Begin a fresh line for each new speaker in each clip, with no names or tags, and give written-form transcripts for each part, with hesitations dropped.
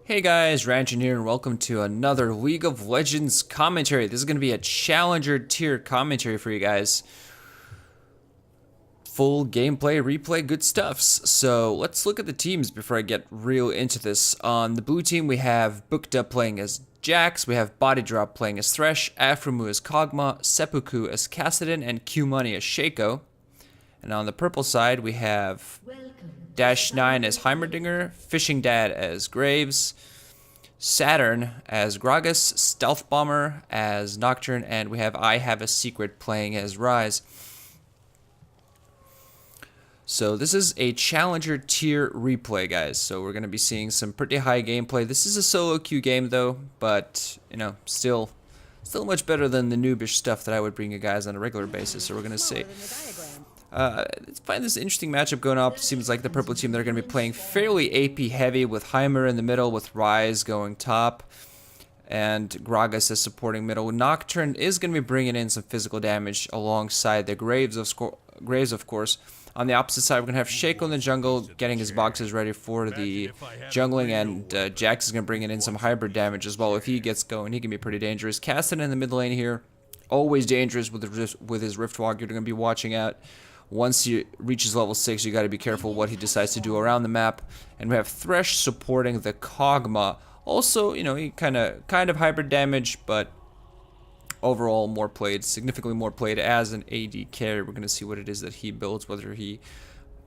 Hey guys, Ranshin here, and welcome to another League of Legends commentary. This is going to be a Challenger tier commentary for you guys. Full gameplay, replay, good stuffs. So let's look at the teams before I get real into this. On the blue team, we have Bukta playing as Jax, we have Body Drop playing as Thresh, Aframu as kog-maw, Seppuku as Kassadin, and Q-Money as Shaco. And on the purple side, we have Dash 9 as Heimerdinger, Fishing Dad as Graves, Saturn as Gragas, Stealth Bomber as Nocturne, and we have I Have a Secret playing as Rise. So this is a Challenger tier replay, guys. So we're going to be seeing some pretty high gameplay. This is a solo queue game though, but you know, still much better than the noobish stuff that I would bring you guys on a regular basis. So we're going to see. I find this interesting matchup going up. Seems like the purple team, they're going to be playing fairly AP heavy with Heimer in the middle, with Rise going top, and Gragas as supporting middle. Nocturne is going to be bringing in some physical damage alongside the Graves, of course. On the opposite side, we're going to have Shaco in the jungle, getting his boxes ready for the jungling, and Jax is going to bring in some hybrid damage as well. If he gets going, he can be pretty dangerous. Kassadin in the mid lane here, always dangerous with his Rift Walk. You're going to be watching out. Once he reaches level 6, you got to be careful what he decides to do around the map. And we have Thresh supporting the kog-maw. Also, you know, he kind of hybrid damage, but overall more played, significantly more played as an AD carry. We're going to see what it is that he builds, whether he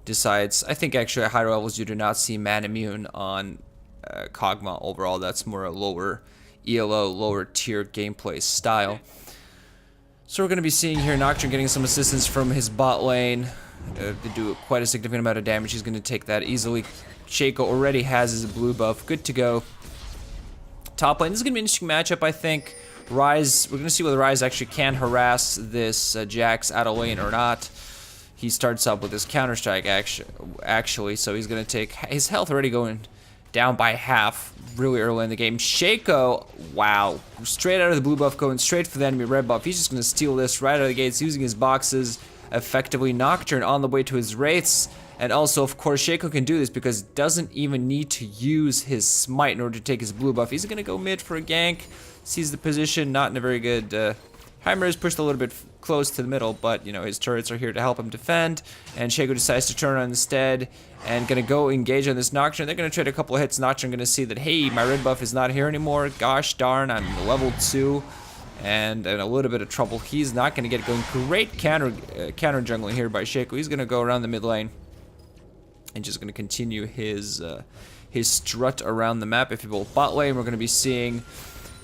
decides. I think actually at higher levels you do not see man immune on kog-maw overall. That's more a lower ELO, lower tier gameplay style. So we're going to be seeing here Nocturne getting some assistance from his bot lane to do quite a significant amount of damage. He's going to take that easily. Shaco already has his blue buff. Good to go. Top lane. This is going to be an interesting matchup, I think. Rise, we're going to see whether Rise actually can harass this Jax out of lane or not. He starts up with his Counter-Strike actually, so he's going to take his health already going down by half really early in the game. Shaco, wow, straight out of the blue buff, going straight for the enemy red buff. He's just going to steal this right out of the gates, using his boxes effectively. Nocturne on the way to his wraiths, and also of course Shaco can do this because doesn't even need to use his smite in order to take his blue buff. He's going to go mid for a gank, sees the position, not in a very good Heimer is pushed a little bit close to the middle, but you know his turrets are here to help him defend, and Shaco decides to turn on instead and gonna go engage on this Nocturne. They're gonna trade a couple of hits. Nocturne gonna see that, hey, my red buff is not here anymore. Gosh darn, I'm level 2 and in a little bit of trouble. He's not gonna get going. Great counter jungling here by Shaco. He's gonna go around the mid lane and just gonna continue his strut around the map. If you will, bot lane, we're gonna be seeing.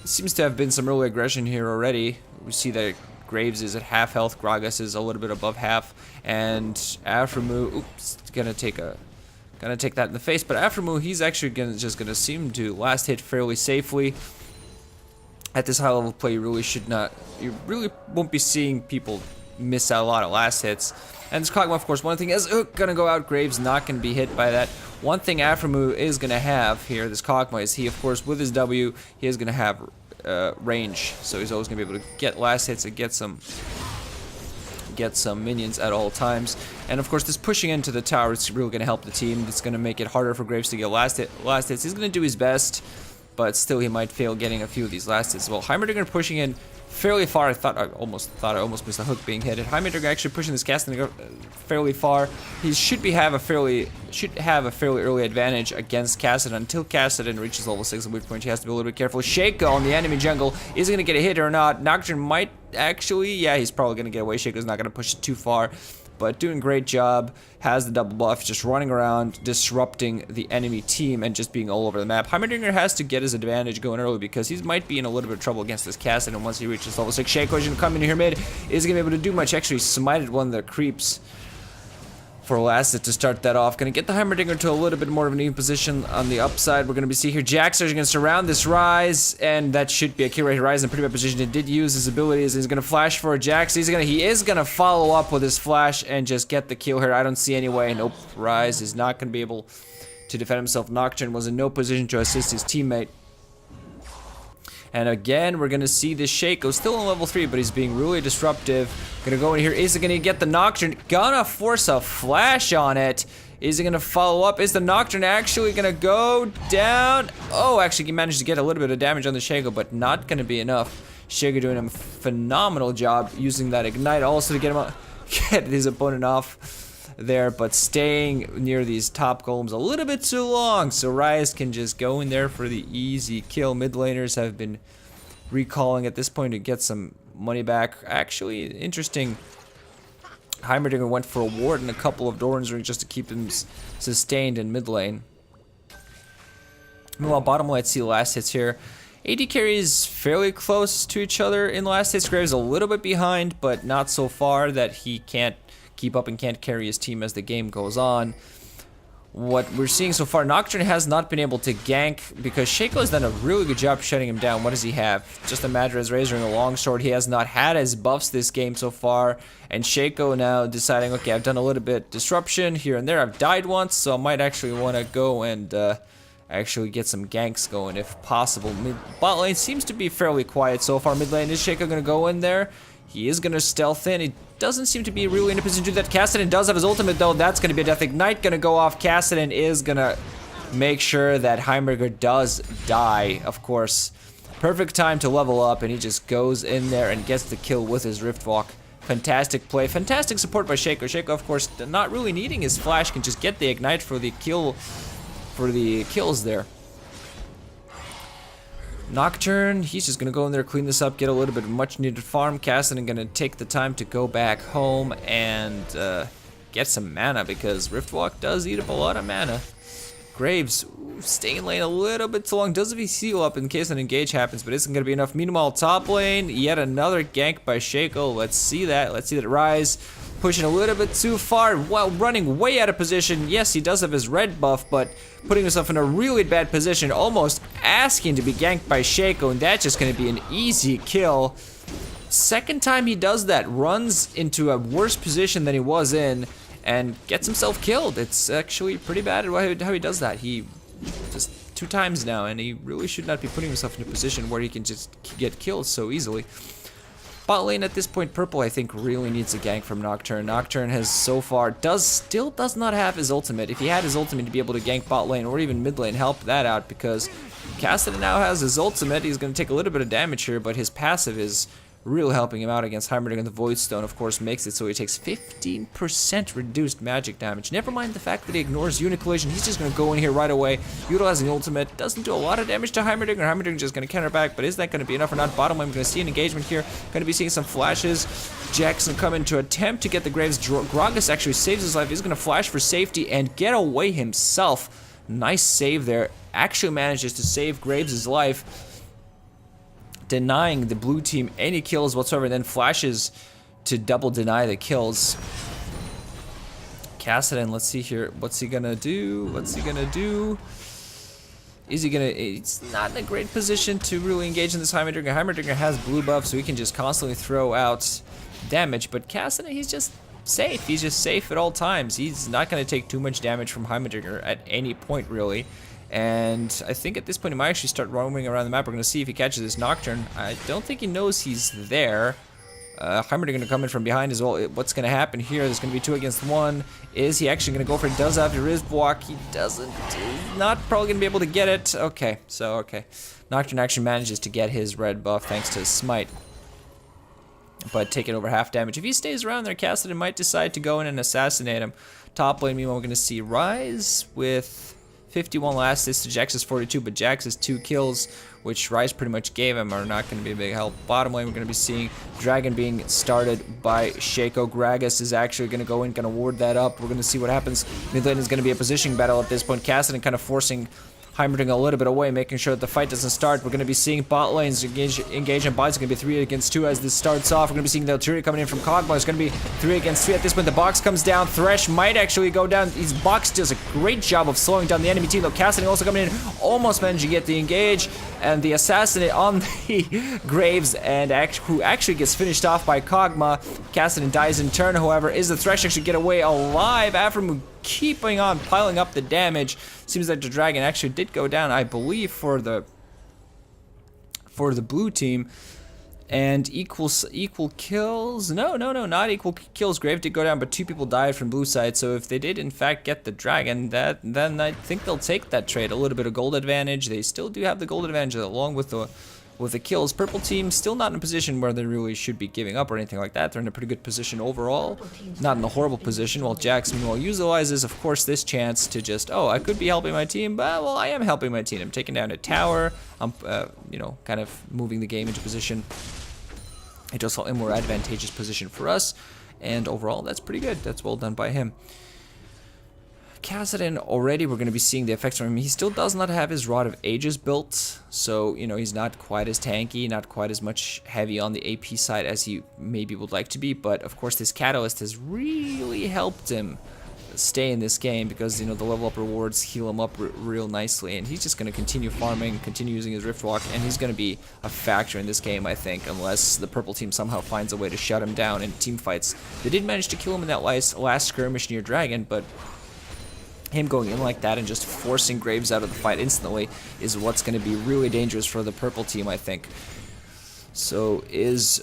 Seems to have been some early aggression here already. We see that Graves is at half health, Gragas is a little bit above half, and Aframu, oops, gonna take that in the face. But Aframu, he's actually just gonna seem to last hit fairly safely. At this high level play, you really won't be seeing people miss out a lot of last hits. And this kog-maw, of course, one thing is gonna go out. Graves not gonna be hit by that. One thing Aframu is gonna have here, this kog-maw, is he, of course, with his W, he is gonna have range, so he's always gonna be able to get last hits and get some minions at all times. And of course, this pushing into the tower is really gonna help the team. It's gonna make it harder for Graves to get last hits. He's gonna do his best, but still he might fail getting a few of these last hits. Well, Heimerdinger pushing in fairly far. I almost missed the hook being hit. Heimerdinger actually pushing this casting fairly far. He should have a fairly early advantage against Kassadin until Kassadin reaches level 6, at which point he has to be a little bit careful. Shaco on the enemy jungle, is he going to get a hit or not? Nocturne might actually, yeah, he's probably going to get away. Shaco's not going to push it too far, but doing a great job. Has the double buff, just running around, disrupting the enemy team, and just being all over the map. Heimerdinger has to get his advantage going early because he might be in a little bit of trouble against this Kassadin, and once he reaches level 6, Shaco is going to come in here mid. Is going to be able to do much. Actually smited one of the creeps for last hit to start that off. Going to get the Heimerdinger to a little bit more of an even position on the upside. We're going to be see here Jax is going to surround this Rise, and that should be a kill right here. Rise in pretty bad position. He did use his abilities. He's going to flash for Jax. He is going to follow up with his flash and just get the kill here. I don't see any way. Nope. Rise is not going to be able to defend himself. Nocturne was in no position to assist his teammate. And again, we're going to see this Shaco still on level 3, but he's being really disruptive. Gonna go in here. Is it gonna get the Nocturne? Gonna force a flash on it. Is he gonna follow up? Is the Nocturne actually gonna go down? Oh, actually he managed to get a little bit of damage on the Shaco, but not gonna be enough. Shaco doing a phenomenal job using that Ignite also to get his opponent off there, but staying near these top golems a little bit too long, so Rise can just go in there for the easy kill. Mid laners have been recalling at this point to get some money back. Actually, interesting. Heimerdinger went for a ward and a couple of Doran's rings just to keep him sustained in mid lane. Meanwhile, bottom lane, let's see last hits here. AD carries fairly close to each other in last hits. Graves a little bit behind, but not so far that he can't keep up and can't carry his team as the game goes on. What we're seeing so far, Nocturne has not been able to gank because Shaco has done a really good job shutting him down. What does he have? Just a Madra's Razor and a longsword. He has not had his buffs this game so far, and Shaco now deciding, okay, I've done a little bit disruption here and there. I've died once, so I might actually want to go and actually get some ganks going if possible. Bot lane seems to be fairly quiet so far. Mid lane, is Shaco going to go in there? He is going to stealth in. He doesn't seem to be really in a position to do that. Kassadin does have his ultimate though. That's going to be a Death Ignite going to go off. Kassadin is going to make sure that Heimerdinger does die, of course. Perfect time to level up, and he just goes in there and gets the kill with his Rift Walk. Fantastic play. Fantastic support by Shaco. Shaco, of course, not really needing his flash, can just get the Ignite for the kill, for the kills there. Nocturne, he's just gonna go in there, clean this up, get a little bit of much needed farm. Kassadin gonna take the time to go back home and get some mana because Riftwalk does eat up a lot of mana. Graves staying in lane a little bit too long. Does have a seal up in case an engage happens, but isn't gonna be enough. Meanwhile, top lane, yet another gank by Shaco. Let's see that. Let's see that Rise pushing a little bit too far while running way out of position. Yes, he does have his red buff, but putting himself in a really bad position, almost asking to be ganked by Shaco, and that's just going to be an easy kill. Second time he does that, runs into a worse position than he was in, and gets himself killed. It's actually pretty bad how he does that. He just 2 times now, and he really should not be putting himself in a position where he can just get killed so easily. Bot lane at this point, purple I think really needs a gank from Nocturne. Nocturne has so far still does not have his ultimate. If he had his ultimate to be able to gank bot lane or even mid lane, help that out because Kassadin now has his ultimate. He's going to take a little bit of damage here, but his passive is really helping him out against Heimerdinger, and the Void Stone of course makes it so he takes 15% reduced magic damage. Never mind the fact that he ignores unit collision. He's just going to go in here right away, utilizing the ultimate. Doesn't do a lot of damage to Heimerdinger. Heimerdinger just going to counter back, but is that going to be enough or not? Bottom lane, we're going to see an engagement here. Going to be seeing some flashes. Jackson coming to attempt to get the Graves. Gragas actually saves his life. He's going to flash for safety and get away himself. Nice save there. Actually manages to save Graves' life, denying the blue team any kills whatsoever, and then flashes to double deny the kills. Kassadin, let's see here. What's he gonna do? What's he gonna do? Is he gonna... It's not in a great position to really engage in this Heimerdinger. Heimerdinger has blue buff, so he can just constantly throw out damage, but Kassadin, he's just safe. He's just safe at all times. He's not gonna take too much damage from Heimerdinger at any point, really. And I think at this point he might actually start roaming around the map. We're going to see if he catches this Nocturne. I don't think he knows he's there. Heimerdinger going to come in from behind as well. What's going to happen here? There's going to be 2 against 1. Is he actually going to go for it? Does have the Rift Walk. He doesn't. He's not probably going to be able to get it. Okay, so okay. Nocturne actually manages to get his red buff thanks to his Smite, but taking over half damage. If he stays around there, Kassadin might decide to go in and assassinate him. Top lane, meanwhile, we're going to see Rise with 51 last hits to Jax's 42, but Jax's 2 kills, which Rise pretty much gave him, are not going to be a big help. Bottom lane, we're going to be seeing Dragon being started by Shaco. Gragas is actually going to go in, going to ward that up. We're going to see what happens. Mid lane is going to be a positioning battle at this point. Kassadin kind of forcing Heimerdinger a little bit away, making sure that the fight doesn't start. We're going to be seeing bot lanes engage in bots. It's going to be 3 against 2 as this starts off. We're going to be seeing the artillery coming in from kog-maw. It's going to be 3 against 3 at this point. The box comes down. Thresh might actually go down. His box does a great job of slowing down the enemy team, though. Kassadin also coming in, almost managed to get the engage, and the assassinate on the Graves, and who actually gets finished off by kog-maw. Kassadin dies in turn, however. Is the Thresh actually get away alive after keeping on piling up the damage? Seems like the Dragon actually did go down, I believe, for the blue team. And equal kills? No, not equal kills. Grave did go down, but 2 people died from blue side. So if they did in fact get the dragon, then I think they'll take that trade. A little bit of gold advantage. They still do have the gold advantage along with the kills. Purple team still not in a position where they really should be giving up or anything like that. They're in a pretty good position overall, not in a horrible position. While Jax meanwhile utilizes, of course, this chance to just, oh, I could be helping my team, but well, I am helping my team. I'm taking down a tower. I'm, you know, kind of moving the game into position. It does a more advantageous position for us, and overall, that's pretty good. That's well done by him. Kassadin, already we're going to be seeing the effects from him. He still does not have his Rod of Ages built, so, you know, he's not quite as tanky, not quite as much heavy on the AP side as he maybe would like to be, but of course this Catalyst has really helped him stay in this game because, you know, the level up rewards heal him up real nicely, and he's just going to continue farming, continue using his Rift Walk, and he's going to be a factor in this game, I think, unless the purple team somehow finds a way to shut him down in team fights. They did manage to kill him in that last skirmish near Dragon, but him going in like that and just forcing Graves out of the fight instantly is what's going to be really dangerous for the purple team, I think. So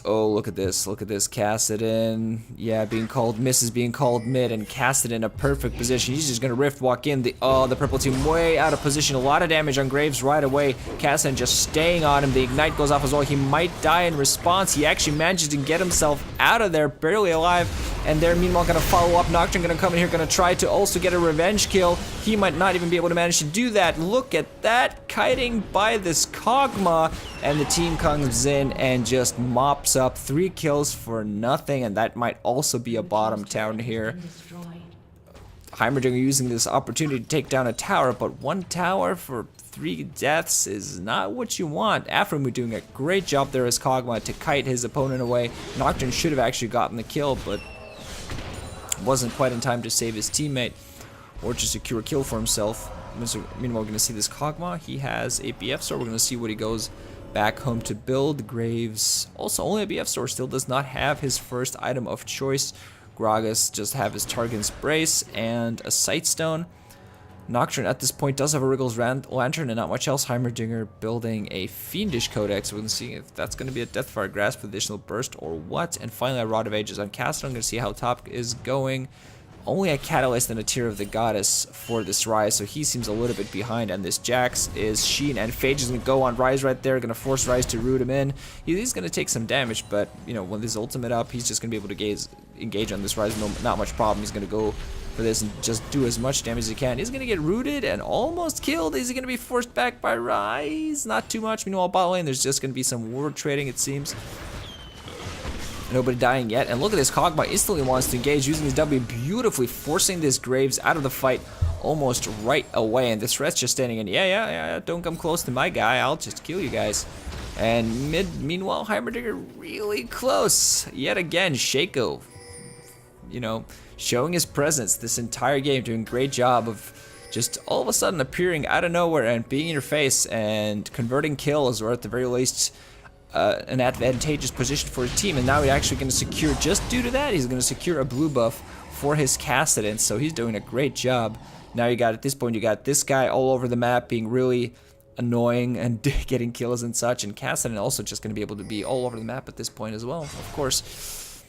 oh, look at this, Kassadin, yeah, being called misses, being called mid, and Kassadin a perfect position. He's just gonna Rift Walk in. The purple team way out of position, a lot of damage on Graves right away. Kassadin just staying on him. The ignite goes off as well. He might die in response. He actually manages to get himself out of there, barely alive, and they're meanwhile gonna follow up. Nocturne gonna come in here, gonna try to also get a revenge kill. He might not even be able to manage to do that. Look at that, kiting by this kog-maw, and the team comes in and just mops up 3 kills for nothing, and that might also be a bottom town here. Heimerdinger using this opportunity to take down a tower, but 1 tower for 3 deaths is not what you want. Aframu doing a great job there as kog-maw to kite his opponent away. Nocturne should have actually gotten the kill, but wasn't quite in time to save his teammate or to secure a kill for himself. Meanwhile, we're going to see this kog-maw. He has a BF, so we're going to see what he goes back home to build. Graves also only a BF store, still does not have his first item of choice. Gragas just have his Targan's Brace and a Sightstone. Nocturne at this point does have a Wriggle's Lantern and not much else. Heimerdinger building a Fiendish Codex. We're going to see if that's going to be a Deathfire Grasp with additional burst or what. And finally a Rod of Ages on Castle. I'm going to see how top is going. Only a Catalyst and a Tear of the Goddess for this Rise, so he seems a little bit behind, and this Jax is Sheen, and Phage is going to go on Rise right there, going to force Rise to root him in. He's going to take some damage, but, you know, with his ultimate up, he's just going to be able to engage on this Rise, not much problem. He's going to go for this and just do as much damage as he can. He's going to get rooted and almost killed. Is he going to be forced back by Rise? Not too much. Meanwhile, bot lane, there's just going to be some ward trading, it seems. Nobody dying yet, and look at this, kog-maw instantly wants to engage using his W, beautifully forcing this Graves out of the fight almost right away, and this Red's just standing in, yeah, don't come close to my guy, I'll just kill you guys. And meanwhile, Heimerdinger really close, yet again, Shaco, you know, showing his presence this entire game, doing a great job of just all of a sudden appearing out of nowhere and being in your face and converting kills, or at the very least, an advantageous position for his team, and now he's actually going to secure, just due to that, he's going to secure a blue buff for his Kassadin, so he's doing a great job. Now you got, at this point, you got this guy all over the map being really annoying and getting kills and such, and Kassadin also just going to be able to be all over the map at this point as well, of course.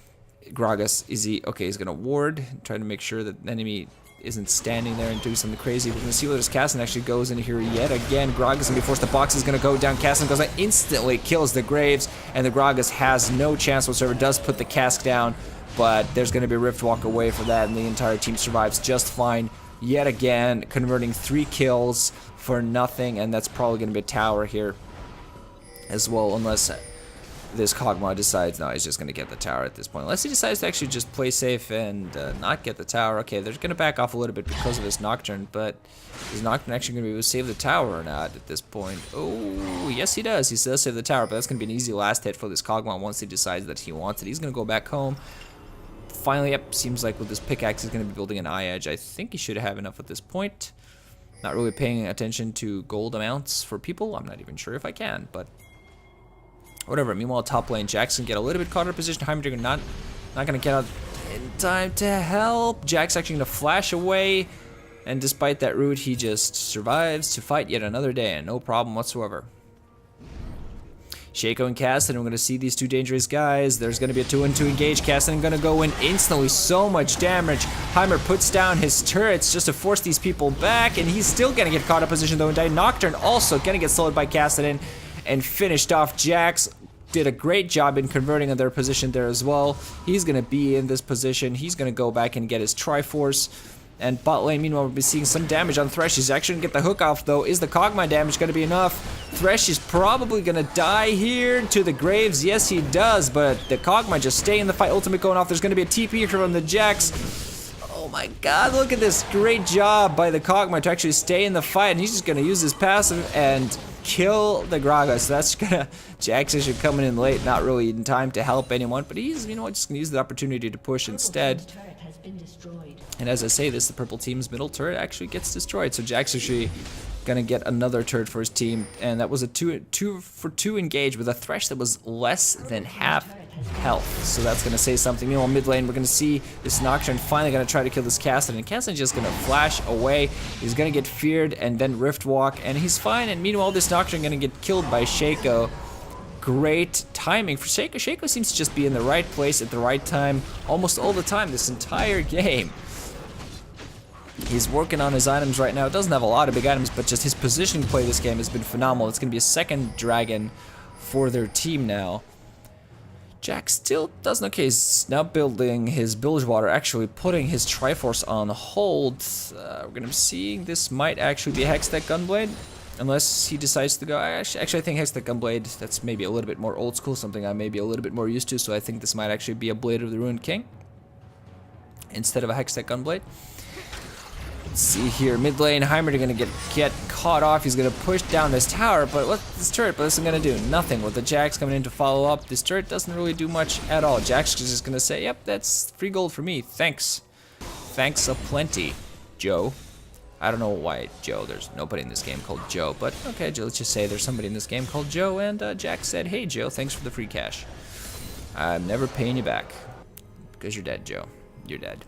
Gragas, okay, he's going to ward, try to make sure that the enemy isn't standing there and doing something crazy. We're going to see whether this Kassadin actually goes in here yet again. Gragas is going to be forced. The box is going to go down. Kassadin goes and instantly kills the Graves, and the Gragas has no chance whatsoever. Does put the cask down, but there's going to be a Rift Walk away for that, and the entire team survives just fine. Yet again, converting 3 kills for nothing, and that's probably going to be a tower here as well, unless this kog-maw decides, no, he's just going to get the tower at this point. Unless he decides to actually just play safe and not get the tower. Okay, they're going to back off a little bit because of this Nocturne, but is Nocturne actually going to be able to save the tower or not at this point? Oh, yes he does. He does save the tower, but that's going to be an easy last hit for this kog-maw once he decides that he wants it. He's going to go back home. Finally, yep, seems like with this pickaxe he's going to be building an eye edge. I think he should have enough at this point. Not really paying attention to gold amounts for people. I'm not even sure if I can, but whatever. Meanwhile, top lane, Jackson get a little bit caught in position. Heimerdinger not going to get out in time to help. Jack's actually going to flash away, and despite that route, he just survives to fight yet another day, and no problem whatsoever. Shaco and Cassidy, we're going to see these two dangerous guys. There's going to be a 2-on-2 engage. Cassidy going to go in instantly. So much damage. Heimer puts down his turrets just to force these people back, and he's still going to get caught in position though and die. Nocturne also going to get slowed by Cassidy and finished off. Jax did a great job in converting on their position there as well. He's going to be in this position. He's going to go back and get his Triforce. And bot lane, meanwhile, we'll be seeing some damage on Thresh. He's actually going to get the hook off, though. Is the kog-maw damage going to be enough? Thresh is probably going to die here to the graves. Yes, he does, but the kog-maw just stay in the fight. Ultimate going off. There's going to be a TP from the Jax. Oh my god, look at this. Great job by the kog-maw to actually stay in the fight. And he's just going to use his passive and kill the Gragas. So that's going to... Jax is coming in late, not really in time to help anyone. But he's, you know what, just going to use the opportunity to push instead. And as I say this, the purple team's middle turret actually gets destroyed. So Jack's actually gonna get another turret for his team, and that was a 2-for-2 engage with a Thresh that was less than half health. So that's gonna say something. Meanwhile, mid lane, we're gonna see this Nocturne finally gonna try to kill this Cassidy, and Cassidy's just gonna flash away. He's gonna get feared and then Rift Walk, and he's fine. And meanwhile, this Nocturne gonna get killed by Shaco. Great timing for Shaco. Shaco seems to just be in the right place at the right time almost all the time this entire game. He's working on his items right now. Doesn't have a lot of big items, but just his positioning play this game has been phenomenal. It's going to be a second dragon for their team now. Jack still doesn't. Okay, he's now building his Bilgewater, actually putting his Triforce on hold. We're going to be seeing this might actually be a Hextech Gunblade. Unless he decides to go, actually I think Hextech Gunblade, that's maybe a little bit more old school, something I may be a little bit more used to, so I think this might actually be a Blade of the Ruined King instead of a Hextech Gunblade. Let's see here, mid lane, Heimer gonna get caught off. He's gonna push down this tower, but what's this turret? But this is gonna do nothing. With the Jax coming in to follow up, this turret doesn't really do much at all. Jax is just gonna say, yep, that's free gold for me. Thanks. Thanks aplenty, Joe. I don't know why Joe, there's nobody in this game called Joe, but okay, let's just say there's somebody in this game called Joe, and Jack said, hey Joe, thanks for the free cash. I'm never paying you back, because you're dead, Joe. You're dead.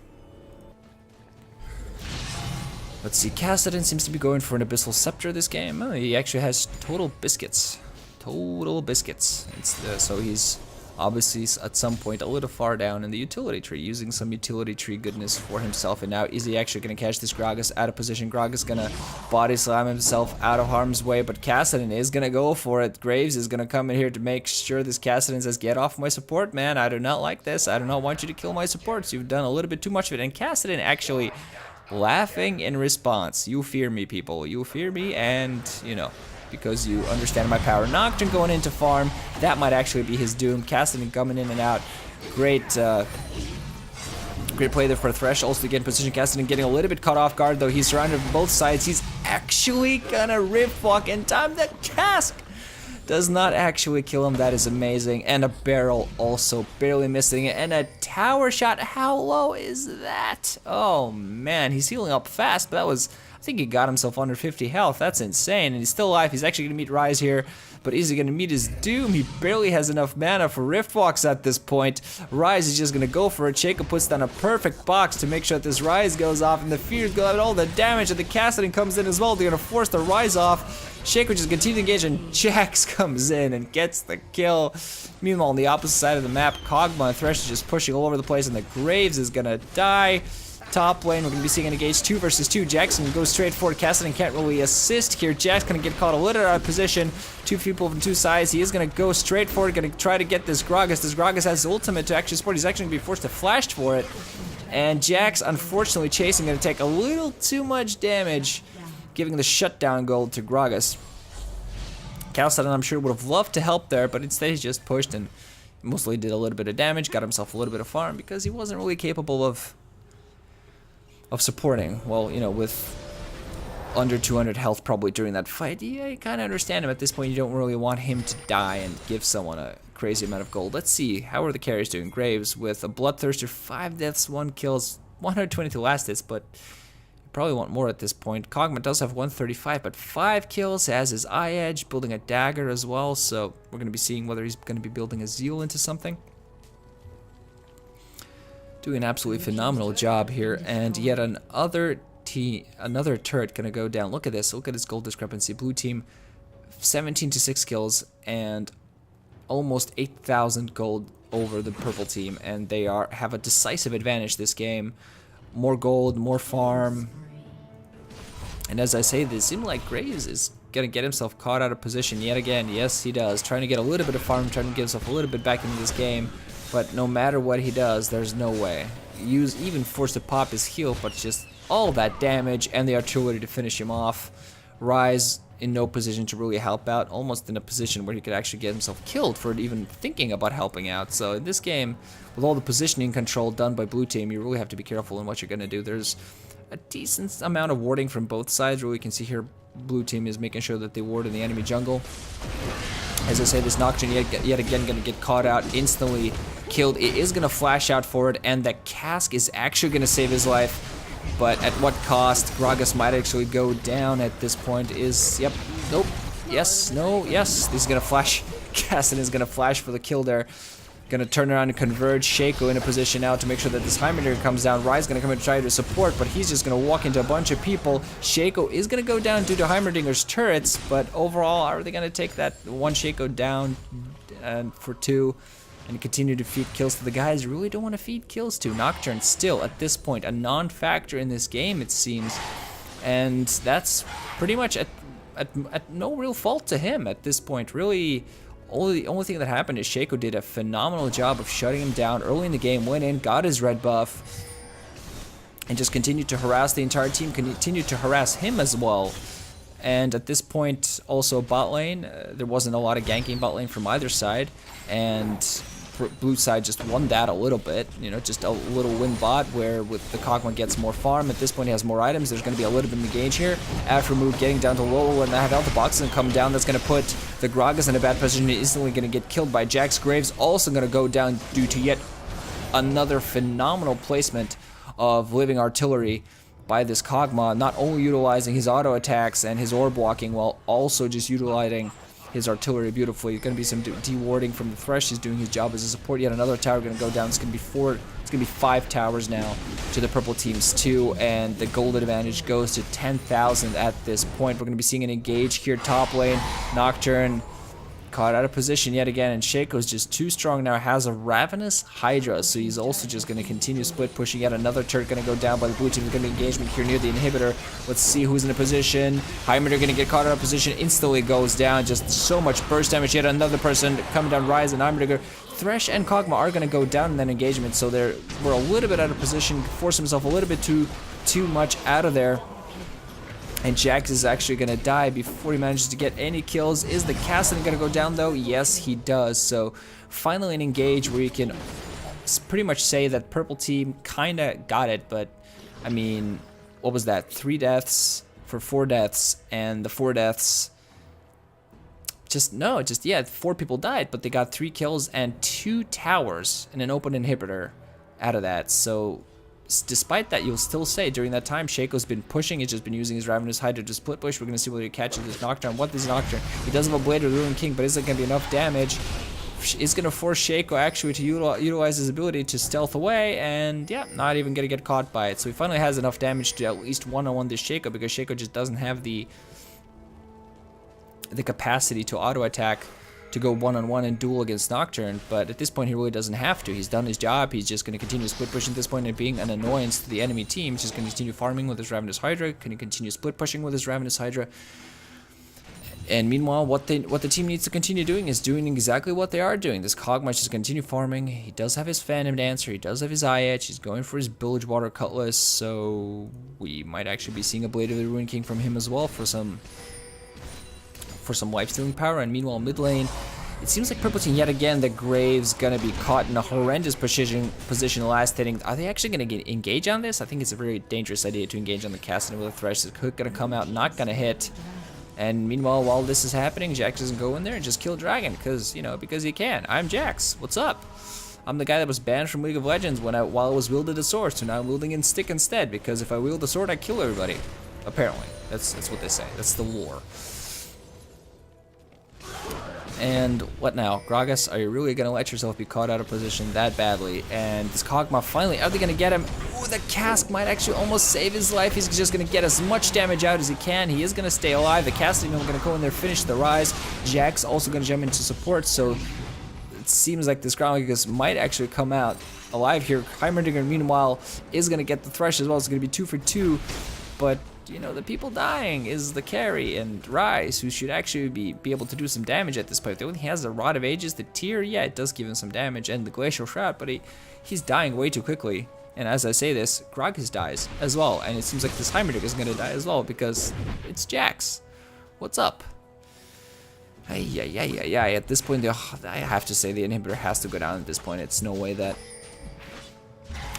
Let's see, Cassidy seems to be going for an Abyssal Scepter this game. Oh, he actually has total biscuits. Total biscuits. So he's obviously at some point a little far down in the utility tree, using some utility tree goodness for himself. And now is he actually going to catch this Gragas out of position? Gragas going to body slam himself out of harm's way, but Cassidy is going to go for it. Graves is going to come in here to make sure this Cassidy says, get off my support, man. I do not like this. I do not want you to kill my supports. You've done a little bit too much of it. And Cassidy actually laughing in response. You fear me, people. You fear me, and, you know, because you understand my power. Nocturne going into farm. That might actually be his doom. Cassidy coming in and out. Great play there for Thresh. Also again, position Cassidy getting a little bit caught off guard, though. He's surrounded from both sides. He's actually gonna Rift Walk in time. The cask does not actually kill him. That is amazing. And a barrel also barely missing it. And a tower shot. How low is that? Oh man, he's healing up fast, but that was, I think he got himself under 50 health. That's insane. And he's still alive. He's actually going to meet Rise here. But is he going to meet his doom? He barely has enough mana for Rift Walks at this point. Rise is just going to go for it. Shaco puts down a perfect box to make sure that this Rise goes off. And the Fears go out all the damage. And the Cassidy comes in as well. They're going to force the Rise off. Shaco just continues to engage. And Jax comes in and gets the kill. Meanwhile, on the opposite side of the map, kog-maw and Thresh is just pushing all over the place. And the Graves is going to die. Top lane, we're going to be seeing an engage 2 versus 2. Jackson goes straight forward. Cassidy can't really assist here. Jack's going to get caught a little out of position. Two people from two sides. He is going to go straight forward, going to try to get this Gragas. This Gragas has his ultimate to actually support. He's actually going to be forced to flash for it. And Jax, unfortunately, chasing, going to take a little too much damage, giving the shutdown gold to Gragas. Cassidy, I'm sure, would have loved to help there, but instead he just pushed and mostly did a little bit of damage, got himself a little bit of farm, because he wasn't really capable of supporting. Well, you know, with under 200 health probably during that fight, yeah, you kind of understand him at this point. You don't really want him to die and give someone a crazy amount of gold. Let's see, how are the carries doing? Graves with a Bloodthirster, 5 deaths, 1 kills, 122 last hits, but you probably want more at this point. kog-maw does have 135, but 5 kills, has his Eye Edge, building a dagger as well, so we're going to be seeing whether he's going to be building a Zeal into something. Doing an absolutely phenomenal job here, and yet another turret gonna go down. Look at this. Look at his gold discrepancy. Blue team 17 to 6 kills, and almost 8,000 gold over the purple team, and they have a decisive advantage this game. More gold, more farm. And as I say this, it seems like Graves is gonna get himself caught out of position yet again. Yes, he does. Trying to get a little bit of farm, trying to get himself a little bit back into this game. But no matter what he does, there's no way. Even forced to pop his heal, but just all that damage and the artillery to finish him off. Rise in no position to really help out, almost in a position where he could actually get himself killed for even thinking about helping out. So in this game, with all the positioning control done by blue team, you really have to be careful in what you're gonna do. There's a decent amount of warding from both sides. Really, you can see here, blue team is making sure that they ward in the enemy jungle. As I say, this Nocturne yet again gonna get caught out, instantly killed. It is gonna flash out forward, and the cask is actually gonna save his life. But at what cost? Gragas might actually go down at this point. Yep, nope, yes, no, yes. This is gonna flash. Cassin is gonna flash for the kill there. Gonna turn around and converge. Shaco in a position now to make sure that this Heimerdinger comes down. Rise gonna come and try to support, but he's just gonna walk into a bunch of people. Shaco is gonna go down due to Heimerdinger's turrets, but overall, are they gonna take that one Shaco down for 2? And continue to feed kills to the guys you really don't want to feed kills to. Nocturne still, at this point, a non-factor in this game, it seems. And that's pretty much at no real fault to him at this point. Really, the only thing that happened is Shaco did a phenomenal job of shutting him down early in the game, went in, got his red buff, and just continued to harass the entire team, continued to harass him as well. And at this point, also bot lane, there wasn't a lot of ganking bot lane from either side, and blue side just won that a little bit, you know, just a little win bot where with the kog-maw gets more farm. At this point he has more items. There's going to be a little bit of engage here. After move getting down to low, and that health box and come down, that's going to put the Gragas in a bad position. He's instantly going to get killed by Jax. Graves also going to go down due to yet another phenomenal placement of living artillery by this kog-maw, not only utilizing his auto attacks and his orb walking while also just utilizing his artillery beautifully. There's going to be some de-warding from the Thresh. He's doing his job as a support. Yet another tower going to go down. It's going to be 4. It's going to be 5 towers now to the purple team's 2, and the gold advantage goes to 10,000 at this point. We're going to be seeing an engage here top lane. Nocturne caught out of position yet again, and Shaco's just too strong now. Has a Ravenous Hydra, so he's also just going to continue split pushing. Yet another turret going to go down by the blue team. We're going to engagement here near the inhibitor. Let's see who's in a position. Heimerdinger going to get caught out of position, instantly goes down. Just so much burst damage. Yet another person coming down, Rise and Heimerdinger. Thresh and kog-maw are going to go down in that engagement, so we're a little bit out of position. Force himself a little bit too much out of there. And Jax is actually going to die before he manages to get any kills. Is the Cassin going to go down though? Yes, he does. So finally an engage where you can pretty much say that purple team kind of got it. But I mean, what was that? 3 deaths for 4 deaths. And the 4 deaths, yeah, 4 people died. But they got 3 kills and 2 towers and an open inhibitor out of that. So despite that, you'll still say during that time Shaco's been pushing. He's just been using his Ravenous Hydra to split push. We're going to see whether he catches this Nocturne. What is Nocturne? He does have a Blade of the Ruined King, but is it going to be enough damage? Is going to force Shaco actually to utilize his ability to stealth away, and yeah, not even going to get caught by it. So he finally has enough damage to at least one-on-one this Shaco, because Shaco just doesn't have the capacity to auto attack to go one-on-one and duel against Nocturne. But at this point he really doesn't have to. He's done his job. He's just going to continue split pushing at this point and being an annoyance to the enemy team. He's just going to continue farming with his Ravenous Hydra, going to continue split pushing with his Ravenous Hydra. And meanwhile, what the team needs to continue doing is doing exactly what they are doing. This kog-maw just continue farming. He does have his Phantom Dancer. He does have his IH. He's going for his Bilgewater Cutlass. So we might actually be seeing a Blade of the Ruined King from him as well for some life-stealing power. And meanwhile, mid lane, it seems like purple team yet again. The Graves gonna be caught in a horrendous position last hitting. Are they actually gonna engage on this? I think it's a very dangerous idea to engage on the Cassin with a Thresh. The Cook gonna come out, not gonna hit. And meanwhile, while this is happening, Jax doesn't go in there and just kill Dragon because he can. I'm Jax. What's up? I'm the guy that was banned from League of Legends while I was wielding a sword, so now I'm wielding a stick instead, because if I wield a sword, I kill everybody. Apparently, that's what they say. That's the lore. And what now? Gragas, are you really going to let yourself be caught out of position that badly? And this kog-maw finally, are they going to get him? Ooh, the cask might actually almost save his life. He's just going to get as much damage out as he can. He is going to stay alive. The cask is going to go in there, finish the Rise. Jax also going to jump into support, so it seems like this Groundhoggers might actually come out alive here. Heimerdinger, meanwhile, is going to get the Thresh as well. It's going to be 2 for 2. But, you know, the people dying is the carry. And Rise, who should actually be able to do some damage at this point. The only he has the Rod of Ages, the Tear, yeah, it does give him some damage. And the Glacial Shroud, but he's dying way too quickly. And as I say this, Gragas dies as well. And it seems like this Heimerdinger is going to die as well because it's Jax. What's up? Yeah. At this point, I have to say the inhibitor has to go down at this point. It's no way that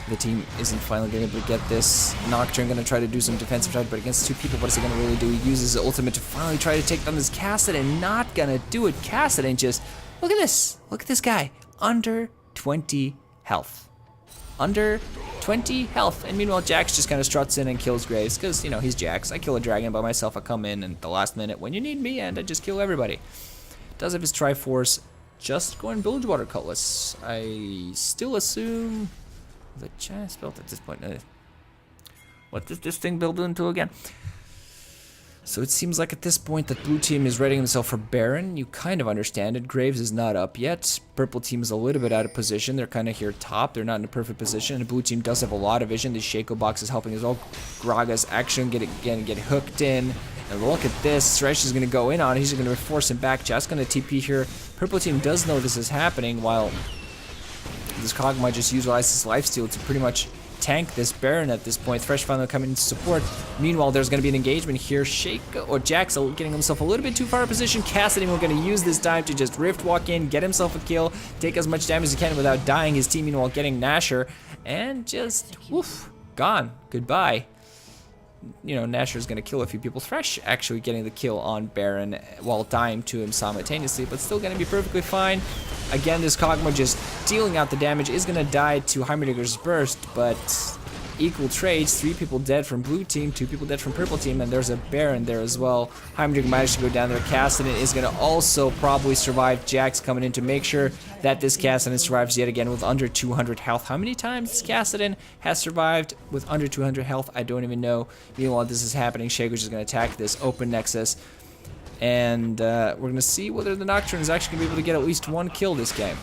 the team isn't finally going to be able to get this. Nocturne going to try to do some defensive try, but against 2 people, what is he going to really do? He uses the ultimate to finally try to take down this Kassadin. Not going to do it. Kassadin just, look at this. Look at this guy. Under 20 health. Under 20 health. And meanwhile, Jax just kind of struts in and kills Graves because, you know, he's Jax. I kill a dragon by myself. I come in at the last minute when you need me and I just kill everybody. Does have his Triforce. Just going Bilgewater Cutlass. I still assume the chance built at this point. What does this thing build into again? So it seems like at this point that blue team is readying himself for Baron. You kind of understand it. Graves is not up yet. Purple team is a little bit out of position. They're kind of here top. They're not in a perfect position. And the blue team does have a lot of vision. The Shaco box is helping as well. Gragas action get hooked in. And look at this. Thresh is going to go in on it. He's going to force him back. Just going to TP here. Purple team does know this is happening, while this kog-maw just utilizes lifesteal to pretty much tank this Baron at this point. Thresh finally coming into support. Meanwhile, there's going to be an engagement here. Jax getting himself a little bit too far in position. Kassadin, we're going to use this time to just rift walk in, get himself a kill, take as much damage as he can without dying. His team, meanwhile, getting Nasher, and just, woof, gone. Goodbye. You know, Nasher is going to kill a few people. Thresh actually getting the kill on Baron while dying to him simultaneously, but still going to be perfectly fine. Again, this kog-maw just dealing out the damage is going to die to Heimerdinger's burst, but equal trades. 3 people dead from blue team, 2 people dead from purple team, and there's a Baron there as well. Heimerdinger managed to go down there. Kassadin is going to also probably survive. Jax coming in to make sure that this Kassadin survives yet again with under 200 health. How many times this Kassadin has survived with under 200 health? I don't even know. Meanwhile, this is happening. Shaco's just going to attack this open Nexus. And we're going to see whether the Nocturne is actually going to be able to get at least 1 kill this game.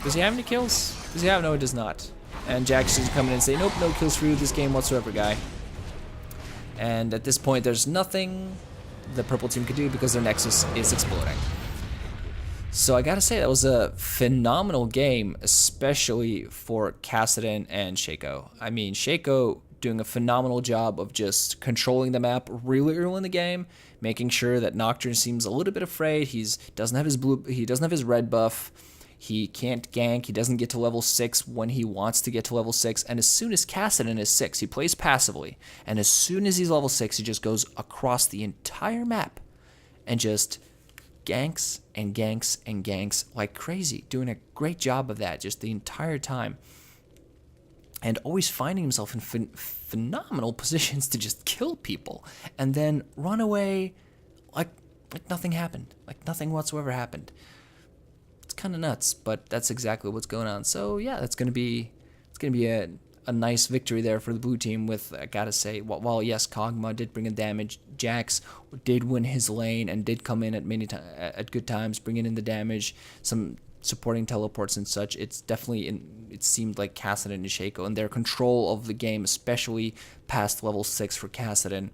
Does he have any kills? Does he have? No, he does not. And Jax is coming in and say, nope, no kills for you this game whatsoever, guy. And at this point, there's nothing the purple team could do because their Nexus is exploding. So I gotta say, that was a phenomenal game, especially for Kassadin and Shaco. I mean, Shaco doing a phenomenal job of just controlling the map really early in the game, making sure that Nocturne seems a little bit afraid. He doesn't have his red buff. He can't gank. He doesn't get to level 6 when he wants to get to level 6. And as soon as Kassadin is 6, he plays passively. And as soon as he's level 6, he just goes across the entire map and just ganks and ganks and ganks like crazy. Doing a great job of that just the entire time. And always finding himself in phenomenal positions to just kill people. And then run away like nothing happened. Like nothing whatsoever happened. Kind of nuts, but that's exactly what's going on. So yeah, it's gonna be a nice victory there for the blue team. With, I gotta say, while yes, kog-maw did bring in damage, Jax did win his lane and did come in at good times, bringing in the damage, some supporting teleports and such. It's definitely it seemed like Kassadin and Shaco and their control of the game, especially past level 6 for Kassadin,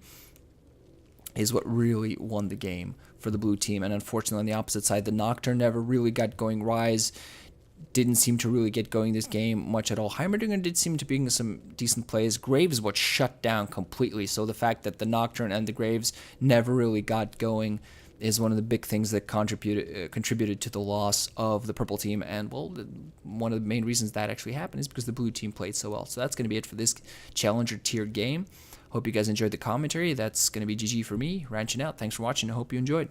is what really won the game for the blue team. And unfortunately, on the opposite side, the Nocturne never really got going. Rise didn't seem to really get going this game much at all. Heimerdinger did seem to be in some decent plays. Graves was shut down completely. So the fact that the Nocturne and the Graves never really got going is one of the big things that contributed to the loss of the purple team. And, well, one of the main reasons that actually happened is because the blue team played so well. So that's going to be it for this Challenger tier game. Hope you guys enjoyed the commentary. That's going to be GG for me. Ranshin out. Thanks for watching. I hope you enjoyed.